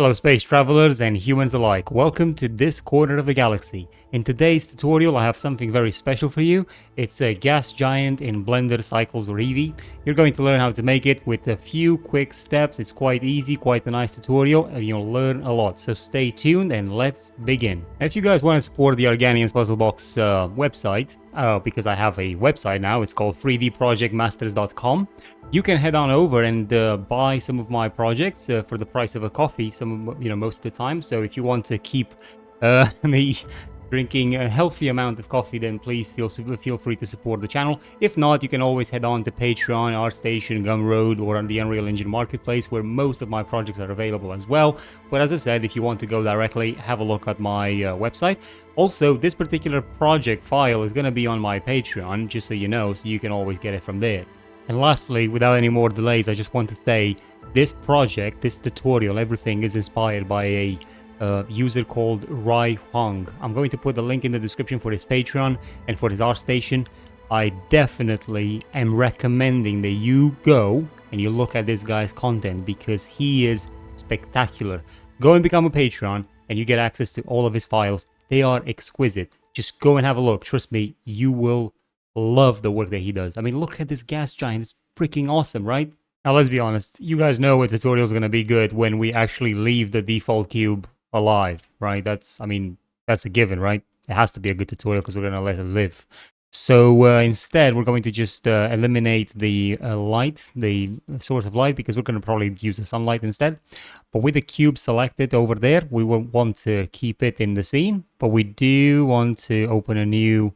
Fellow space travelers and humans alike, welcome to this corner of the galaxy. In today's tutorial I have something very special for you. It's a gas giant in Blender Cycles or Eevee. You're going to learn how to make it with a few quick steps. It's quite easy, quite a nice tutorial, and you'll learn a lot. So stay tuned and let's begin. If you guys want to support the Arganians Puzzle Box website, because I have a website now, it's called 3dprojectmasters.com. You can head on over and buy some of my projects for the price of a coffee, most of the time. So if you want to keep me drinking a healthy amount of coffee, then please feel free to support the channel. If not, you can always head on to Patreon, ArtStation, Gumroad, or on the Unreal Engine Marketplace, where most of my projects are available as well. But as I said, if you want to go directly, have a look at my website. Also, this particular project file is going to be on my Patreon, just so you know, so you can always get it from there. And lastly, without any more delays, I just want to say this project, this tutorial, everything is inspired by a user called Rai Hong. I'm going to put the link in the description for his Patreon and for his ArtStation. I definitely am recommending that you go and you look at this guy's content because he is spectacular. Go and become a Patreon and you get access to all of his files. They are exquisite. Just go and have a look. Trust me, you will love the work that he does. I mean, look at this gas giant. It's freaking awesome, right? Now, let's be honest. You guys know a tutorial is going to be good when we actually leave the default cube alive, right? That's a given, right? It has to be a good tutorial because we're going to let it live. So instead, we're going to just eliminate the light, the source of light, because we're going to probably use the sunlight instead. But with the cube selected over there, we will want to keep it in the scene, but we do want to open a new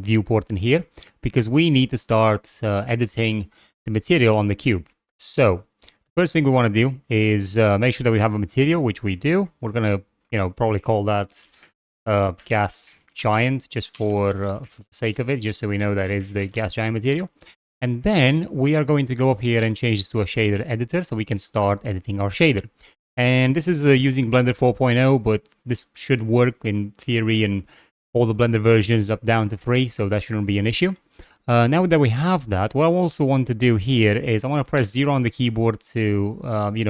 viewport in here because we need to start editing the material on the cube. So the first thing we want to do is make sure that we have a material, which we do. We're gonna probably call that gas giant just for the sake of it, just so we know that is the gas giant material. And then we are going to go up here and change this to a shader editor so we can start editing our shader. And this is using Blender 4.0, but this should work in theory and all the Blender versions up down to 3, so that shouldn't be an issue. Now that we have that, what I also want to do here is I want to press 0 on the keyboard to,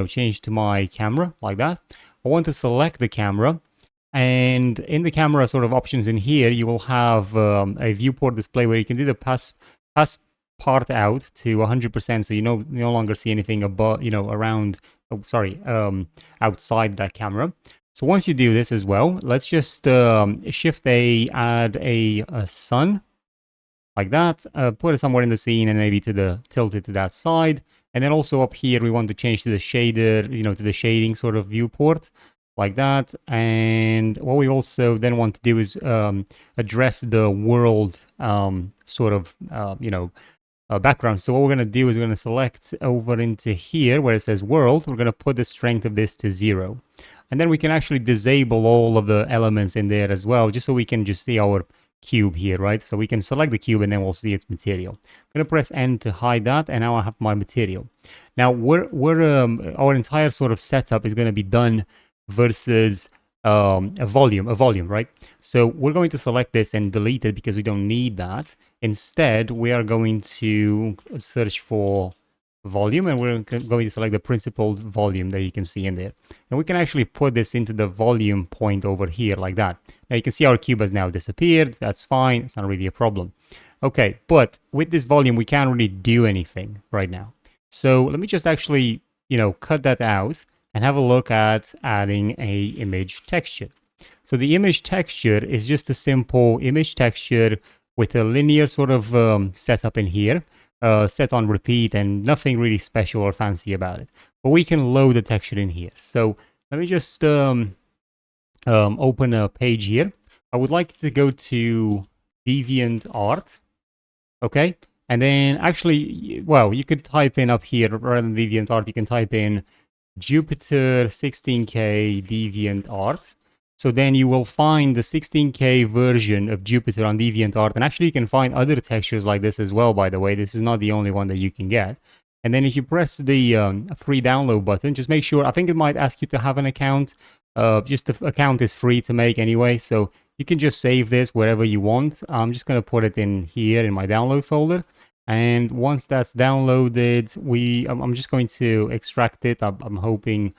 change to my camera, like that. I want to select the camera, and in the camera sort of options in here, you will have a viewport display where you can do the pass part out to 100%, so you no longer see anything above, around, outside that camera. So once you do this as well, let's just Shift A, add a sun, like that. Put it somewhere in the scene and maybe tilt it to that side. And then also up here, we want to change to the shader, to the shading sort of viewport, like that. And what we also then want to do is address the world background. So what we're going to do is we're going to select over into here where it says world. We're going to put the strength of this to 0. And then we can actually disable all of the elements in there as well, just so we can just see our cube here, right? So we can select the cube and then we'll see its material. I'm going to press N to hide that, and now I have my material. Now, our entire sort of setup is going to be done versus a volume, right? So we're going to select this and delete it because we don't need that. Instead, we are going to search for volume, and we're going to select the principled volume that you can see in there. And we can actually put this into the volume point over here like that. Now you can see our cube has now disappeared. That's fine. It's not really a problem. Okay, but with this volume, we can't really do anything right now. So let me just actually, cut that out and have a look at adding a image texture. So the image texture is just a simple image texture with a linear sort of setup in here. Set on repeat and nothing really special or fancy about it. But we can load the texture in here. So let me just open a page here. I would like to go to DeviantArt. Okay. And then actually, well, you could type in up here, rather than DeviantArt, you can type in Jupyter 16K DeviantArt. So then you will find the 16K version of Jupyter on DeviantArt. And actually you can find other textures like this as well, by the way. This is not the only one that you can get. And then if you press the free download button, just make sure, I think it might ask you to have an account. Just the account is free to make anyway. So you can just save this wherever you want. I'm just going to put it in here in my download folder. And once that's downloaded, I'm just going to extract it. I'm hoping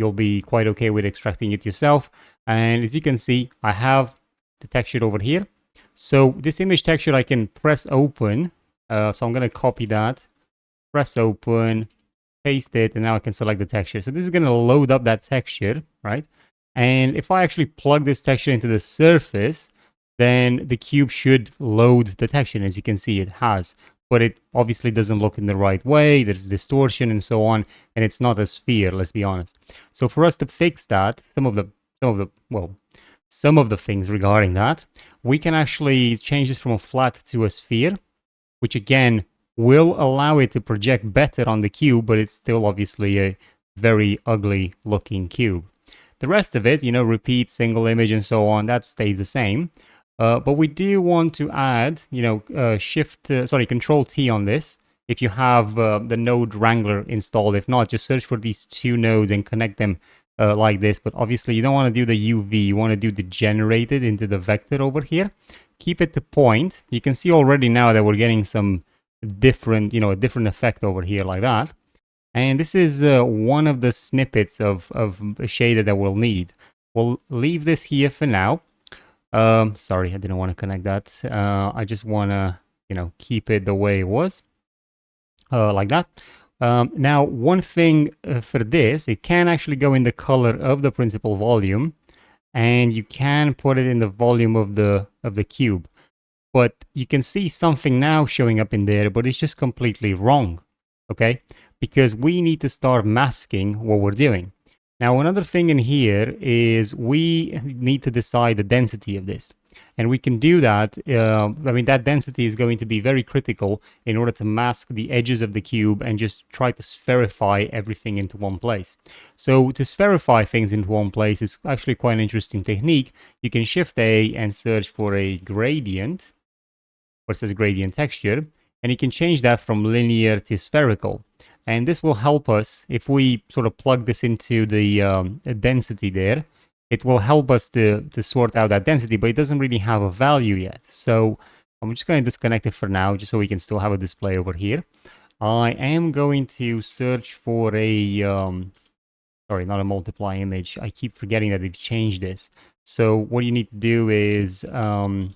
you'll be quite okay with extracting it yourself. And as you can see, I have the texture over here. So this image texture I can press open. So I'm going to copy that, press open, paste it, and now I can select the texture. So this is going to load up that texture, right? And if I actually plug this texture into the surface, then the cube should load the texture. As you can see, it has, but it obviously doesn't look in the right way. There's distortion and so on, and it's not a sphere, let's be honest. So for us to fix that, some of the things regarding that, we can actually change this from a flat to a sphere, which again will allow it to project better on the cube, but it's still obviously a very ugly looking cube. The rest of it, repeat, single image and so on, that stays the same. But we do want to add, Control T on this if you have the node wrangler installed. If not, just search for these two nodes and connect them like this. But obviously you don't want to do the UV, you want to do the generated into the vector over here. Keep it to point. You can see already now that we're getting some different, a different effect over here like that. And this is one of the snippets of a shader that we'll need. We'll leave this here for now. Sorry, I didn't want to connect that. I just want to, keep it the way it was, like that. Now, one thing for this, it can actually go in the color of the principal volume, and you can put it in the volume of the cube. But you can see something now showing up in there, but it's just completely wrong, okay? Because we need to start masking what we're doing. Now, another thing in here is we need to decide the density of this. And we can do that. That density is going to be very critical in order to mask the edges of the cube and just try to spherify everything into one place. So to spherify things into one place is actually quite an interesting technique. You can Shift A and search for a gradient, where it says gradient texture, and you can change that from linear to spherical. And this will help us if we sort of plug this into the density there. It will help us to sort out that density, but it doesn't really have a value yet. So I'm just going to disconnect it for now, just so we can still have a display over here. I am going to search for a, sorry, not a multiply image. I keep forgetting that they've changed this. So what you need to do is search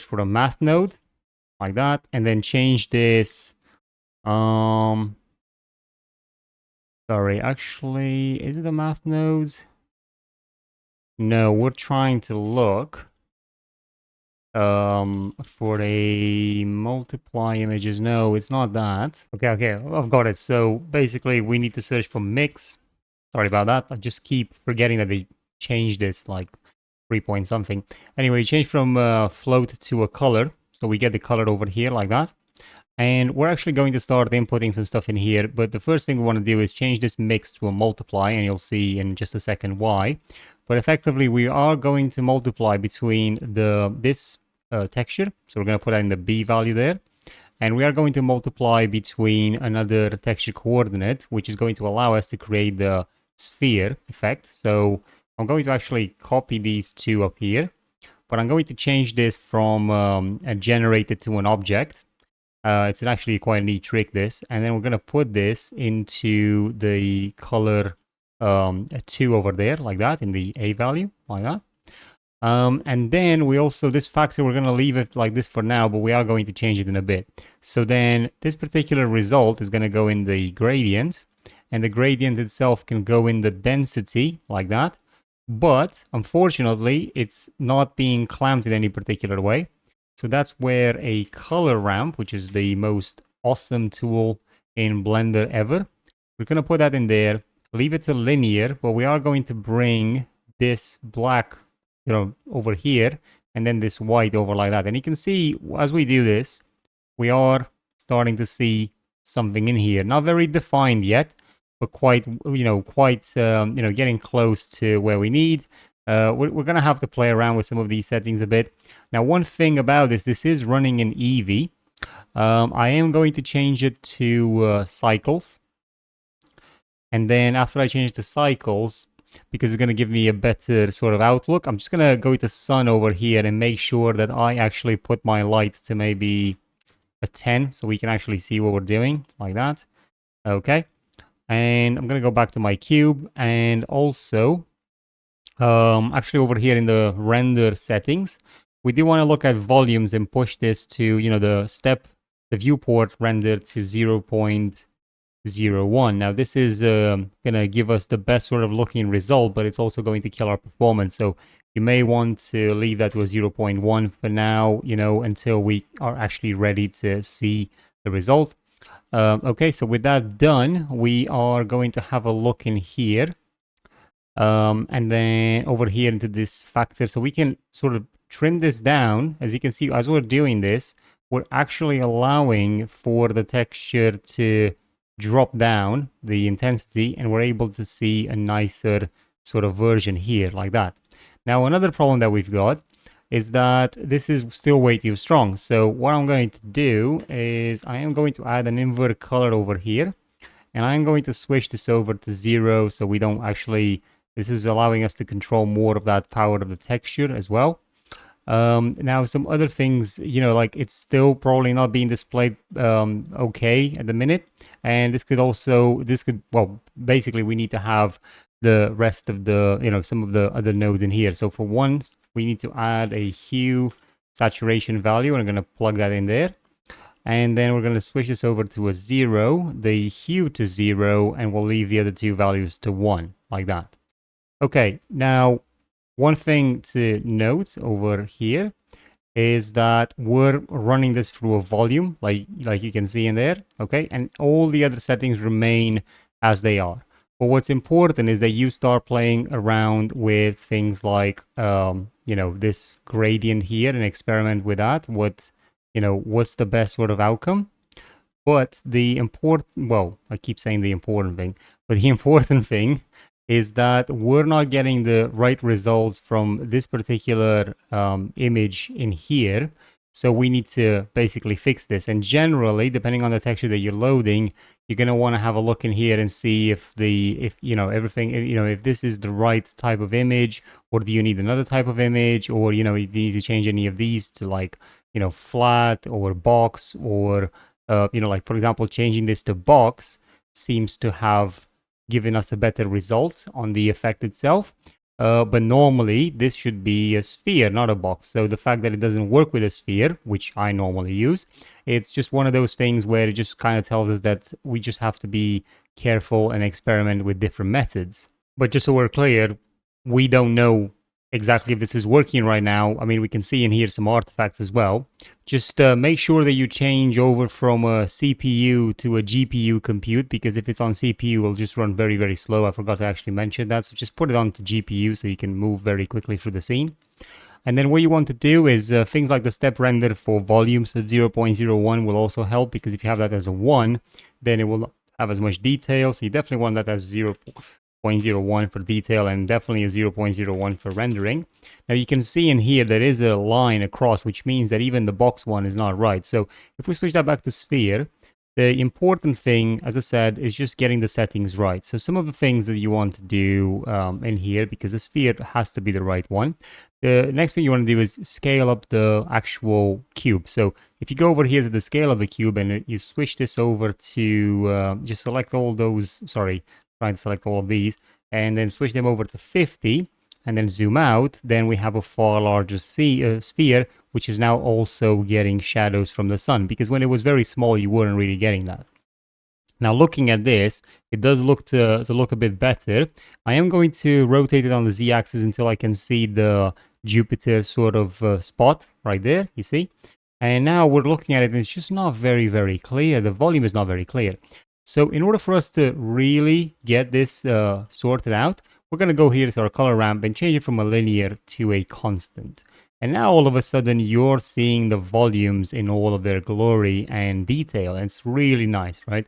for a math node, like that, and then change this. Sorry, actually, is it a math node? No, we're trying to look for a multiply images. No, it's not that. Okay, I've got it. So basically we need to search for mix. Sorry about that. I just keep forgetting that they changed this like 3 point something. Anyway, change from float to a color. So we get the color over here like that. And we're actually going to start inputting some stuff in here, but the first thing we want to do is change this mix to a multiply, and you'll see in just a second why. But effectively, we are going to multiply between this texture, so we're going to put that in the B value there, and we are going to multiply between another texture coordinate, which is going to allow us to create the sphere effect. So I'm going to actually copy these two up here, but I'm going to change this from a generated to an object. It's actually quite a neat trick, this. And then we're going to put this into the color 2 over there, like that, in the A value, like that. And then we also, this factor, we're going to leave it like this for now, but we are going to change it in a bit. So then this particular result is going to go in the gradient, and the gradient itself can go in the density, like that. But unfortunately, it's not being clamped in any particular way. So that's where a color ramp, which is the most awesome tool in Blender ever, we're going to put that in there, leave it to linear, but we are going to bring this black, over here, and then this white over like that. And you can see as we do this, we are starting to see something in here. Not very defined yet, but quite, getting close to where we need. We're going to have to play around with some of these settings a bit. Now, one thing about this is running in Eevee. I am going to change it to cycles. And then after I change to cycles, because it's going to give me a better sort of outlook, I'm just going to go to sun over here and make sure that I actually put my light to maybe a 10, so we can actually see what we're doing, like that. Okay. And I'm going to go back to my cube, and also actually over here in the render settings, we do want to look at volumes and push this to, the viewport render to 0.01. Now this is going to give us the best sort of looking result, but it's also going to kill our performance. So you may want to leave that to a 0.1 for now, until we are actually ready to see the result. Okay, so with that done, we are going to have a look in here. And then over here into this factor, so we can sort of trim this down. As you can see, as we're doing this, we're actually allowing for the texture to drop down the intensity, and we're able to see a nicer sort of version here like that. Now, another problem that we've got is that this is still way too strong. So what I'm going to do is I am going to add an invert color over here, and I'm going to switch this over to 0 so we don't actually, this is allowing us to control more of that power of the texture as well. Now some other things, like it's still probably not being displayed okay at the minute, and this could, well, basically we need to have the rest of the, some of the other nodes in here. So for one, we need to add a hue saturation value, and I'm going to plug that in there. And then we're going to switch this over to a 0, the hue to 0, and we'll leave the other two values to 1, like that. Okay, now one thing to note over here is that we're running this through a volume, like you can see in there, okay? And all the other settings remain as they are. But what's important is that you start playing around with things like, this gradient here and experiment with that. What's the best sort of outcome? But the important, well, I keep saying the important thing, but the important thing is that we're not getting the right results from this particular image in here. So we need to basically fix this. And generally, depending on the texture that you're loading, you're going to want to have a look in here and see if if this is the right type of image, or do you need another type of image, or, if you need to change any of these to like, flat or box, or, like for example, changing this to box seems to have given us a better result on the effect itself. But normally this should be a sphere, not a box. So the fact that it doesn't work with a sphere, which I normally use, it's just one of those things where it just kind of tells us that we just have to be careful and experiment with different methods. But just so we're clear, we don't know exactly if this is working right now. I mean, we can see in here some artifacts as well. Just make sure that you change over from a CPU to a GPU compute, because if it's on CPU, it'll just run very, very slow. I forgot to actually mention that. So just put it onto GPU so you can move very quickly through the scene. And then what you want to do is things like the step render for volumes of 0.01 will also help, because if you have that as a 1, then it will not have as much detail. So you definitely want that as 0.01 for detail, and definitely a 0.01 for rendering. Now you can see in here there is a line across, which means that even the box one is not right. So if we switch that back to sphere, the important thing, as I said, is just getting the settings right. So some of the things that you want to do in here, because the sphere has to be the right one. The next thing you want to do is scale up the actual cube. So if you go over here to the scale of the cube and you switch this over to, just select all those, trying to select all of these, and then switch them over to 50, and then zoom out, then we have a far larger sphere, which is now also getting shadows from the sun, because when it was very small, you weren't really getting that. Now looking at this, it does look to look a bit better. I am going to rotate it on the z-axis until I can see the Jupiter sort of spot right there, you see? And now we're looking at it, and it's just not very, very clear. The volume is not very clear. So in order for us to really get this sorted out, we're going to go here to our color ramp and change it from a linear to a constant. And now all of a sudden you're seeing the volumes in all of their glory and detail. And it's really nice, right?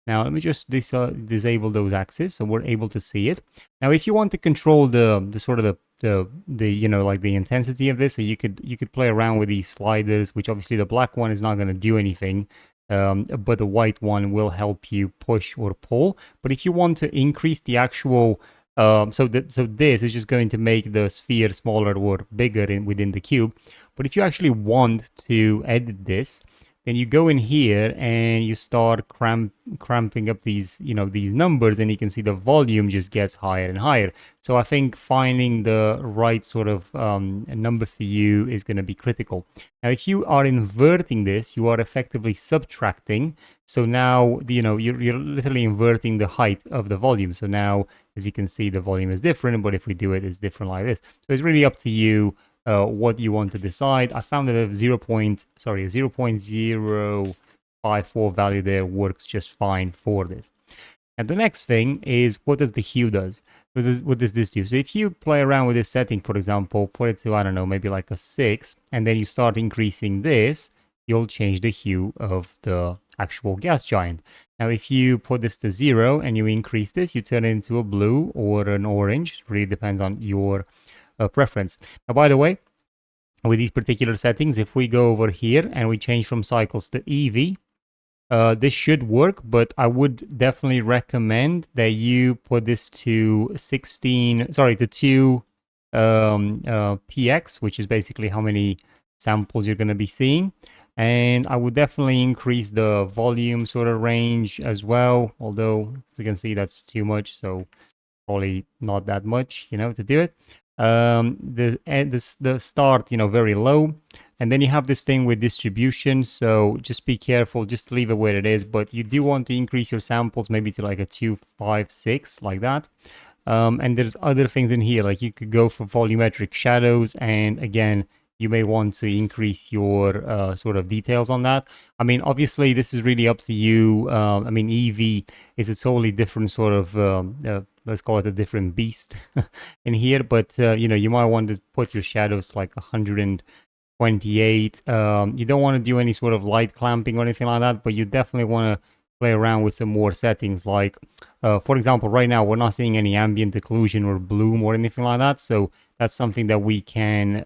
Now let me just disable those axes so we're able to see it. Now if you want to control the sort of like the intensity of this, so you could play around with these sliders, which obviously the black one is not going to do anything. But the white one will help you push or pull. But if you want to increase the actual, so this is just going to make the sphere smaller or bigger within the cube. But if you actually want to edit this, then you go in here and you start cramping up these, these numbers, and you can see the volume just gets higher and higher. So I think finding the right sort of number for you is going to be critical. Now, if you are inverting this, you are effectively subtracting. So now, you're literally inverting the height of the volume. So now, as you can see, the volume is different, but if we do it, it's different like this. So it's really up to you what you want to decide. I found that a 0.054 value there works just fine for this. And the next thing is, what does the hue does? What does this do? So if you play around with this setting, for example, put it to, I don't know, maybe like a 6, and then you start increasing this, you'll change the hue of the actual gas giant. Now, if you put this to 0 and you increase this, you turn it into a blue or an orange. It really depends on your preference. Now, by the way, with these particular settings, if we go over here and we change from cycles to Eevee, this should work, but I would definitely recommend that you put this to 2 px, which is basically how many samples you're going to be seeing. And I would definitely increase the volume sort of range as well, although as you can see that's too much, so probably not that much, to do it. The start, very low, and then you have this thing with distribution, so just be careful, just leave it where it is, but you do want to increase your samples maybe to like a 2, 5, 6, like that. And there's other things in here, like you could go for volumetric shadows, and again, you may want to increase your sort of details on that. I mean, obviously, this is really up to you. I mean, Eevee is a totally different sort of, let's call it a different beast in here. But, you might want to put your shadows to like 128. You don't want to do any sort of light clamping or anything like that, but you definitely want to play around with some more settings. Like, for example, right now, we're not seeing any ambient occlusion or bloom or anything like that. So that's something that we can,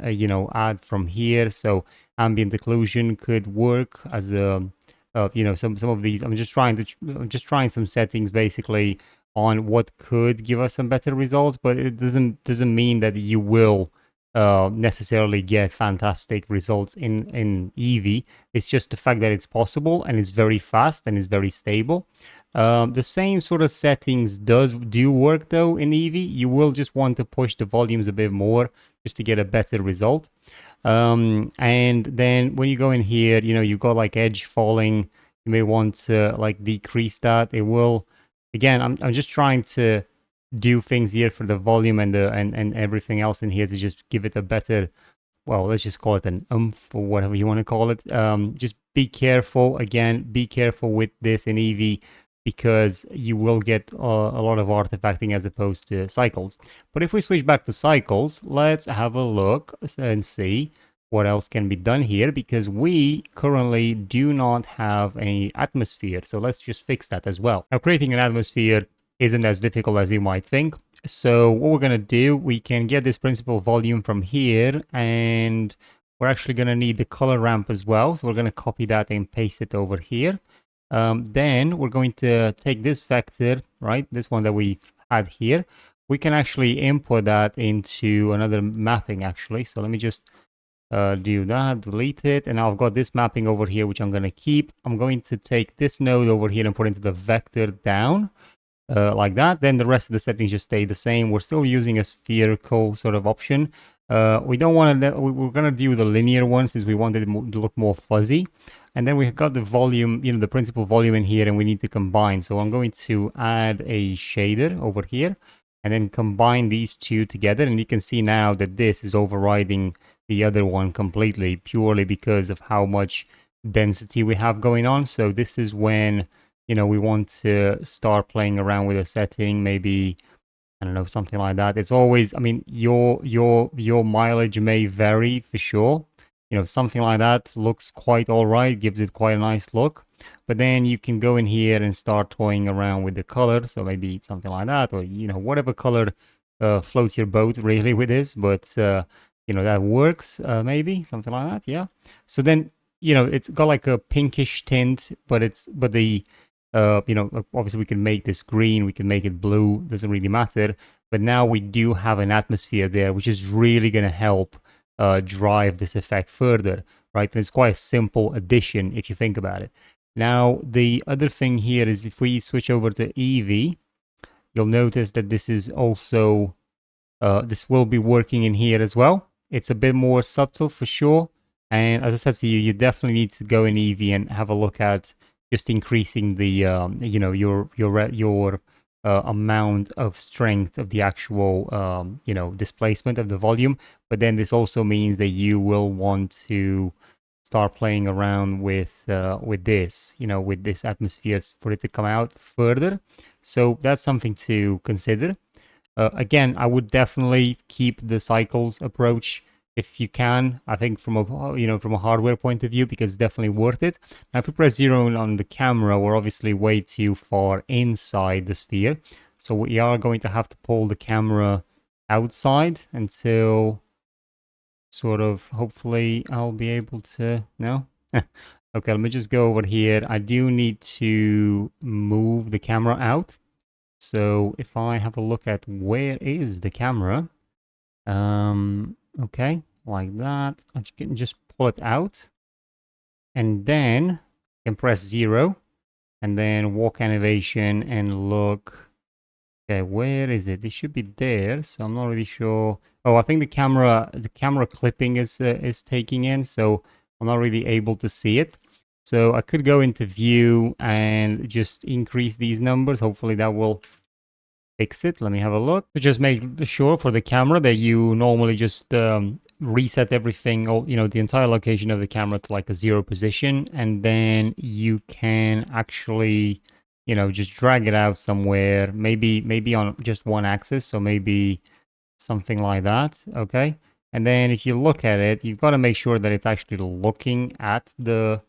add from here. So ambient occlusion could work as a, some of these. I'm just trying some settings basically on what could give us some better results, but it doesn't mean that you will necessarily get fantastic results in Eevee. It's just the fact that it's possible, and it's very fast, and it's very stable. The same sort of settings do work though in Eevee. You will just want to push the volumes a bit more just to get a better result. And then when you go in here, you've got like edge falling. You may want to like decrease that. It will, again, I'm just trying to do things here for the volume and everything else in here to just give it a better, well, let's just call it an oomph or whatever you want to call it. Just be careful, again, be careful with this in Eevee, because you will get a lot of artifacting as opposed to cycles. But if we switch back to cycles, let's have a look and see what else can be done here, because we currently do not have an atmosphere. So let's just fix that as well. Now, creating an atmosphere isn't as difficult as you might think. So what we're going to do, we can get this principal volume from here, and we're actually going to need the color ramp as well. So we're going to copy that and paste it over here. Then we're going to take this vector, right, this one that we had here. We can actually input that into another mapping actually. So let me just do that, delete it, and now I've got this mapping over here which I'm going to keep. I'm going to take this node over here and put into the vector down. Like that. Then the rest of the settings just stay the same. We're still using a spherical sort of option. We don't want to, we're going to do the linear one since we wanted it to look more fuzzy. And then we've got the volume, the principal volume in here, and we need to combine. So I'm going to add a shader over here and then combine these two together. And you can see now that this is overriding the other one completely, purely because of how much density we have going on. So this is when we want to start playing around with a setting, maybe, I don't know, something like that. It's always, I mean, your mileage may vary for sure. Something like that looks quite all right, gives it quite a nice look. But then you can go in here and start toying around with the color. So maybe something like that, or, whatever color floats your boat really with this. But, that works, maybe, something like that, yeah. So then, it's got like a pinkish tint, but the obviously we can make this green, we can make it blue, doesn't really matter. But now we do have an atmosphere there, which is really going to help drive this effect further, right? And it's quite a simple addition if you think about it. Now, the other thing here is if we switch over to Eevee, you'll notice that this is also, this will be working in here as well. It's a bit more subtle for sure. And as I said to you, you definitely need to go in Eevee and have a look at just increasing the, you know, your amount of strength of the actual, you know, displacement of the volume. But then this also means that you will want to start playing around with this, you know, with this atmosphere for it to come out further. So that's something to consider. Again, I would definitely keep the cycles approach if you can. I think from a, you know, from a hardware point of view, because it's definitely worth it. Now, if we press 0 on the camera, we're obviously way too far inside the sphere, so we are going to have to pull the camera outside until sort of, hopefully I'll be able to. No. Okay, let me just go over here. I do need to move the camera out. So if I have a look at where is the camera, okay, like that, I can just pull it out, and then I can press 0, and then walk animation and look. Okay, where is it? It should be there, so I'm not really sure. Oh, I think the camera clipping is taking in, so I'm not really able to see it. So I could go into view and just increase these numbers. Hopefully that will fix it. Let me have a look. Just make sure for the camera that you normally just reset everything, or you know, the entire location of the camera to like a 0 position, and then you can actually, you know, just drag it out somewhere, maybe on just one axis, so maybe something like that. Okay, and then if you look at it, you've got to make sure that it's actually looking at the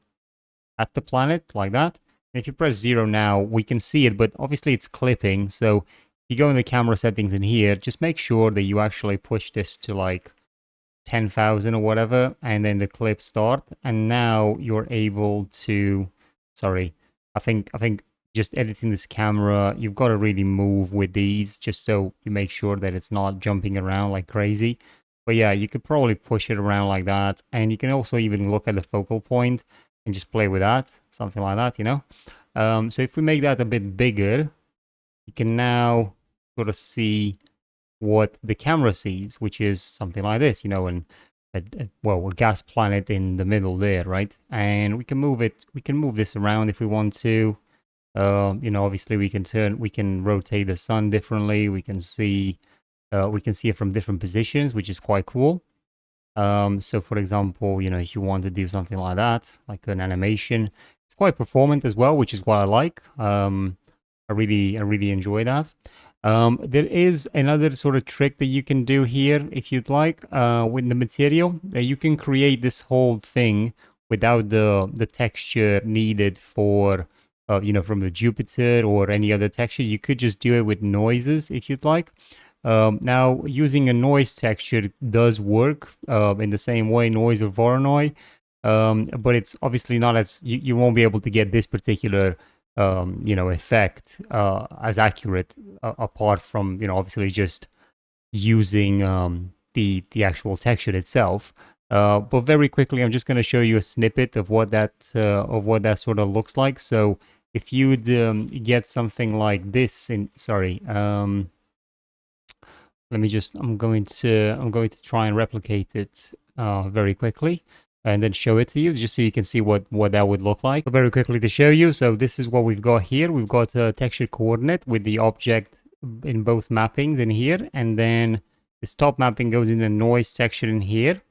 planet like that. And if you press 0 now, we can see it, but obviously it's clipping. So if you go in the camera settings in here, just make sure that you actually push this to like 10,000 or whatever, and then the clip start. And now you're able to, sorry, I think just editing this camera, you've got to really move with these just so you make sure that it's not jumping around like crazy. But yeah, you could probably push it around like that. And you can also even look at the focal point and just play with that, something like that, you know? So if we make that a bit bigger, you can now sort of see what the camera sees, which is something like this, you know, and well, a gas planet in the middle there, right? And we can move it, we can move this around if we want to. You know, obviously we can rotate the sun differently. We can see it from different positions, which is quite cool. So for example, you know, if you want to do something like that, like an animation, it's quite performant as well, which is what I like. I really enjoy that. There is another sort of trick that you can do here if you'd like, with the material. You can create this whole thing without the texture needed for, you know, from the Jupiter or any other texture. You could just do it with noises if you'd like. Now, using a noise texture does work in the same way, noise or Voronoi, but it's obviously not as, you won't be able to get this particular, you know, effect as accurate, apart from, you know, obviously just using the actual texture itself. But very quickly, I'm just going to show you a snippet of what that sort of looks like. So if you'd get something like this in, sorry. Let me just, I'm going to try and replicate it very quickly and then show it to you just so you can see what that would look like. So very quickly to show you, so this is what we've got here. We've got a texture coordinate with the object in both mappings in here, and then this top mapping goes in the noise texture in here,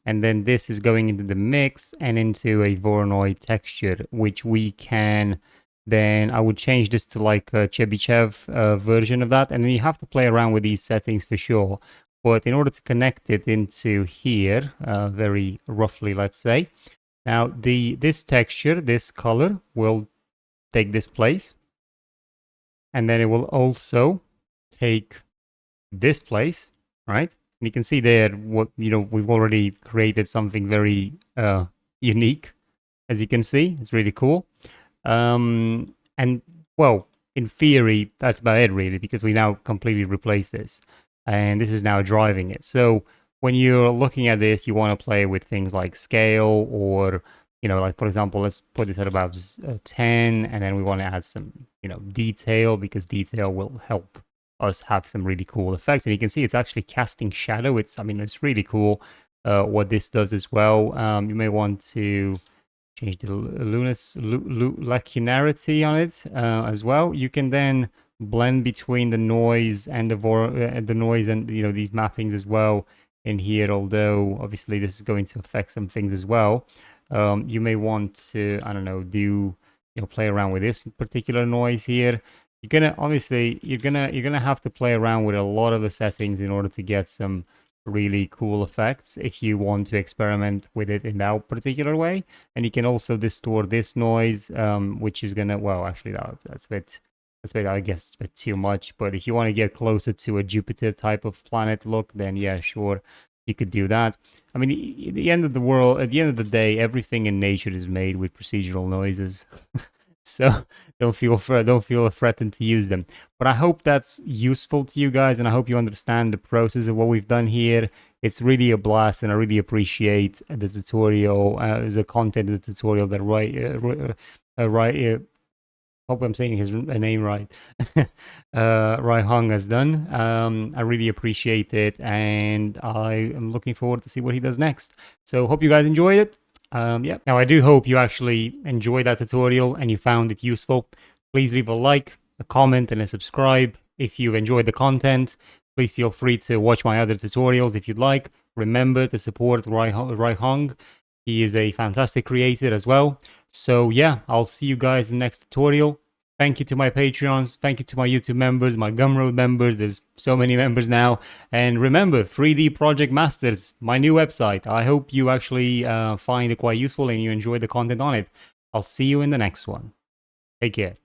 and then this is going into the mix and into a Voronoi texture, which we can then, I would change this to like a Chebyshev version of that. And then you have to play around with these settings for sure. But in order to connect it into here, very roughly, let's say, now this texture, this color will take this place. And then it will also take this place, right? And you can see there what, you know, we've already created something very unique. As you can see, it's really cool. And well, in theory, that's about it really, because we now completely replace this, and this is now driving it. So when you're looking at this, you want to play with things like scale, or, you know, like for example, let's put this at about 10, and then we want to add some, you know, detail, because detail will help us have some really cool effects. And you can see it's actually casting shadow. I mean, it's really cool what this does as well. You may want to change the lacunarity on it as well. You can then blend between the noise and the noise and, you know, these mappings as well in here, although obviously this is going to affect some things as well. You may want to, I don't know, play around with this particular noise here. You're gonna have to play around with a lot of the settings in order to get some really cool effects if you want to experiment with it in that particular way. And you can also distort this noise, which is gonna, well, actually that's a bit, I guess it's a bit too much. But if you want to get closer to a Jupiter type of planet look, then yeah, sure, you could do that. I mean, at the end of the day, everything in nature is made with procedural noises. So don't feel threatened to use them. But I hope that's useful to you guys, and I hope you understand the process of what we've done here. It's really a blast, and I really appreciate the tutorial, the content of the tutorial that hope I'm saying his name right. Rai Hong has done. I really appreciate it, and I am looking forward to see what he does next. So hope you guys enjoyed it. Yeah. Now, I do hope you actually enjoyed that tutorial and you found it useful. Please leave a like, a comment, and a subscribe if you enjoyed the content. Please feel free to watch my other tutorials if you'd like. Remember to support Rai Hong. He is a fantastic creator as well. So yeah, I'll see you guys in the next tutorial. Thank you to my Patreons. Thank you to my YouTube members, my Gumroad members. There's so many members now. And remember, 3D Project Masters, my new website. I hope you actually find it quite useful and you enjoy the content on it. I'll see you in the next one. Take care.